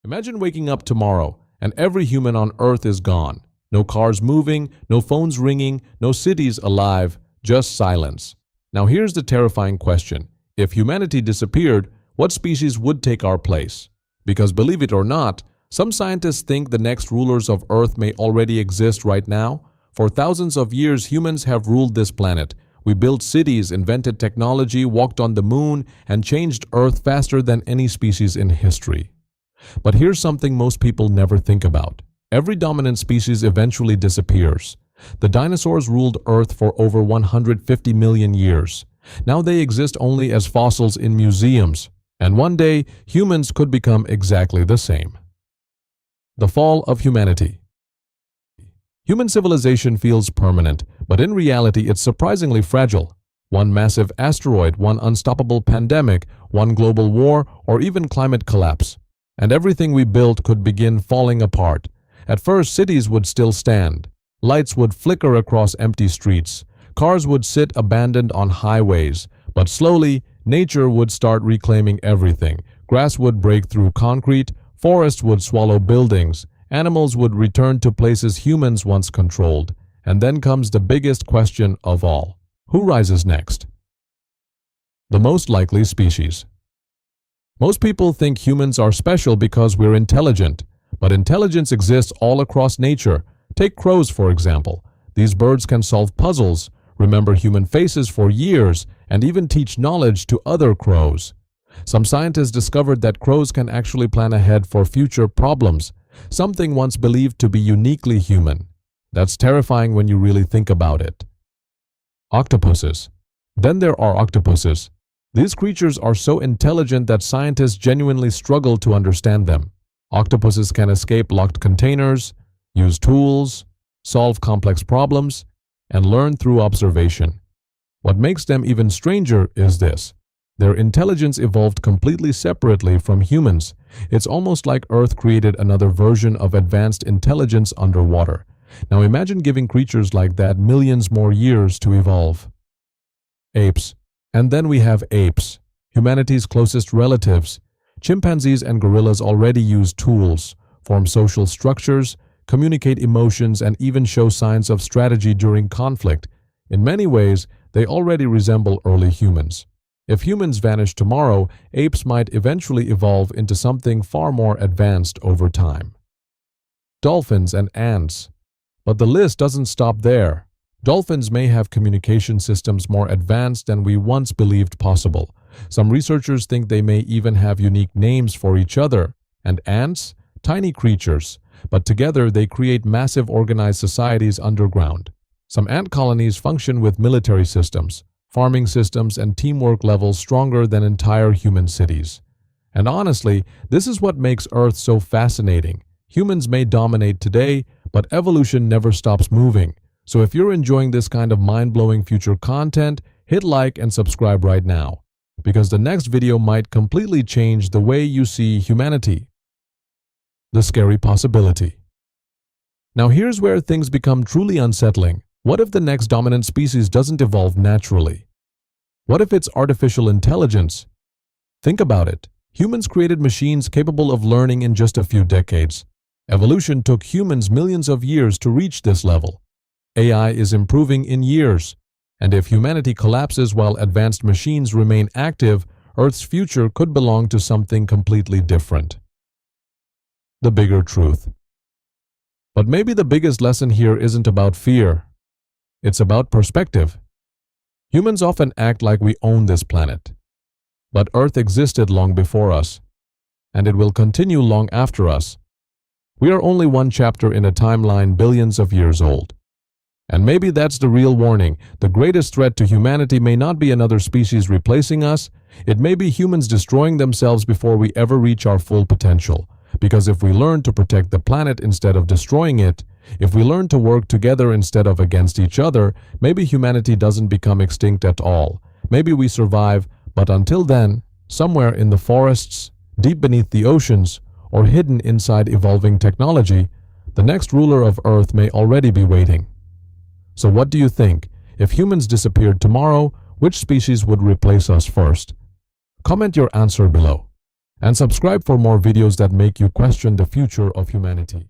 Imagine waking up tomorrow and every human on Earth is gone. No cars moving, no phones ringing, no cities alive, just silence. Now here's the terrifying question. If humanity disappeared, what species would take our place? Because believe it or not, some scientists think the next rulers of Earth may already exist right now. For thousands of years, humans have ruled this planet. We built cities, invented technology, walked on the moon, and changed Earth faster than any species in history. But here's something most people never think about. Every dominant species eventually disappears. The dinosaurs ruled Earth for over 150 million years. Now they exist only as fossils in museums. And one day, humans could become exactly the same. The fall of humanity. Human civilization feels permanent, but in reality it's surprisingly fragile. One massive asteroid, one unstoppable pandemic, one global war, or even climate collapse. And everything we built could begin falling apart. At first, cities would still stand. Lights would flicker across empty streets. Cars would sit abandoned on highways. But slowly, nature would start reclaiming everything. Grass would break through concrete. Forests would swallow buildings. Animals would return to places humans once controlled. And then comes the biggest question of all. Who rises next? The most likely species. Most people think humans are special because we're intelligent. But intelligence exists all across nature. Take crows, for example. These birds can solve puzzles, remember human faces for years, and even teach knowledge to other crows. Some scientists discovered that crows can actually plan ahead for future problems, something once believed to be uniquely human. That's terrifying when you really think about it. Octopuses. Then there are octopuses. These creatures are so intelligent that scientists genuinely struggle to understand them. Octopuses can escape locked containers, use tools, solve complex problems, and learn through observation. What makes them even stranger is this. Their intelligence evolved completely separately from humans. It's almost like Earth created another version of advanced intelligence underwater. Now imagine giving creatures like that millions more years to evolve. Apes. And then we have apes, humanity's closest relatives. Chimpanzees and gorillas already use tools, form social structures, communicate emotions, and even show signs of strategy during conflict. In many ways, they already resemble early humans. If humans vanish tomorrow, apes might eventually evolve into something far more advanced over time. Dolphins and ants. But the list doesn't stop there. Dolphins may have communication systems more advanced than we once believed possible. Some researchers think they may even have unique names for each other. And ants? Tiny creatures, but together they create massive organized societies underground. Some ant colonies function with military systems, farming systems, and teamwork levels stronger than entire human cities. And honestly, this is what makes Earth so fascinating. Humans may dominate today, but evolution never stops moving. So if you're enjoying this kind of mind-blowing future content, hit like and subscribe right now, because the next video might completely change the way you see humanity. The scary possibility. Now here's where things become truly unsettling. What if the next dominant species doesn't evolve naturally? What if it's artificial intelligence? Think about it. Humans created machines capable of learning in just a few decades. Evolution took humans millions of years to reach this level. AI is improving in years. And if humanity collapses while advanced machines remain active, Earth's future could belong to something completely different. The bigger truth. But maybe the biggest lesson here isn't about fear. It's about perspective. Humans often act like we own this planet. But Earth existed long before us, and it will continue long after us. We are only one chapter in a timeline billions of years old. And maybe that's the real warning. The greatest threat to humanity may not be another species replacing us. It may be humans destroying themselves before we ever reach our full potential. Because if we learn to protect the planet instead of destroying it, if we learn to work together instead of against each other, maybe humanity doesn't become extinct at all. Maybe we survive, but until then, somewhere in the forests, deep beneath the oceans, or hidden inside evolving technology, the next ruler of Earth may already be waiting. So what do you think? If humans disappeared tomorrow, which species would replace us first? Comment your answer below. and subscribe for more videos that make you question the future of humanity.